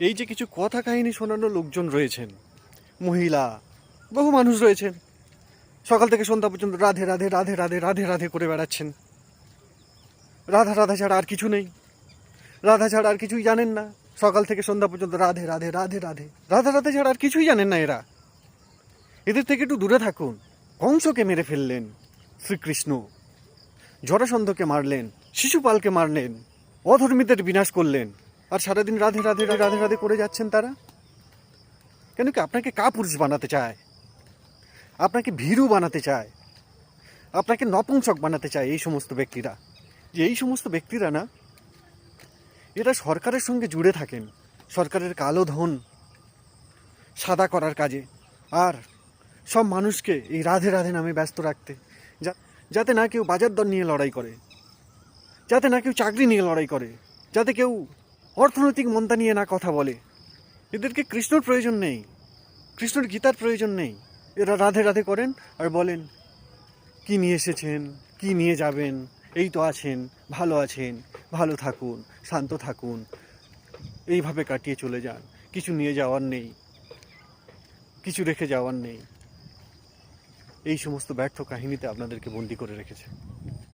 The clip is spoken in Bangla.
এই যে কিছু কথা কাহিনী শোনানো লোকজন রয়েছেন, মহিলা, বহু মানুষ রয়েছেন, সকাল থেকে সন্ধ্যা পর্যন্ত রাধে রাধে রাধে রাধে রাধে রাধে করে বেড়াচ্ছেন। রাধা রাধা ছাড়া আর কিছু নেই, রাধা ছাড়া আর কিছুই জানেন না। সকাল থেকে সন্ধ্যা পর্যন্ত রাধে রাধে রাধে রাধে রাধা রাধে ছাড়া আর কিছুই জানেন না এরা। এদের থেকে একটু দূরে থাকুন। কংসকে মেরে ফেললেন শ্রীকৃষ্ণ, জরাসন্ধকে মারলেন, শিশুপালকে মারলেন, অধর্মীদের বিনাশ করলেন, আর সারাদিন রাধে রাধে রাধে রাধে করে যাচ্ছেন তারা। কেন কি আপনাকে কাপুরুষ বানাতে চায়, আপনাকে ভীরু বানাতে চায়, আপনাকে নপুংসক বানাতে চায় এই সমস্ত ব্যক্তিরা। যে এই সমস্ত ব্যক্তিরা না, এরা সরকারের সঙ্গে জুড়ে থাকেন, সরকারের কালো ধন সাদা করার কাজে, আর সব মানুষকে এই রাধে রাধে নামে ব্যস্ত রাখতে, যাতে না কেউ বাজার দর নিয়ে লড়াই করে, যাতে না কেউ চাকরি নিয়ে লড়াই করে, যাতে কেউ অর্থনৈতিক মন্দা নিয়ে না কথা বলে। এদেরকে কৃষ্ণর প্রয়োজন নেই, কৃষ্ণর গীতার প্রয়োজন নেই। এরা রাধে রাধে করেন আর বলেন কি নিয়ে এসেছেন, কি নিয়ে যাবেন, এই তো আছেন, ভালো থাকুন, শান্ত থাকুন, এইভাবে কাটিয়ে চলে যান, কিছু নিয়ে যাওয়ার নেই, কিছু রেখে যাওয়ার নেই। এই সমস্ত ব্যর্থ কাহিনীতে আপনাদেরকে বন্দি করে রেখেছে।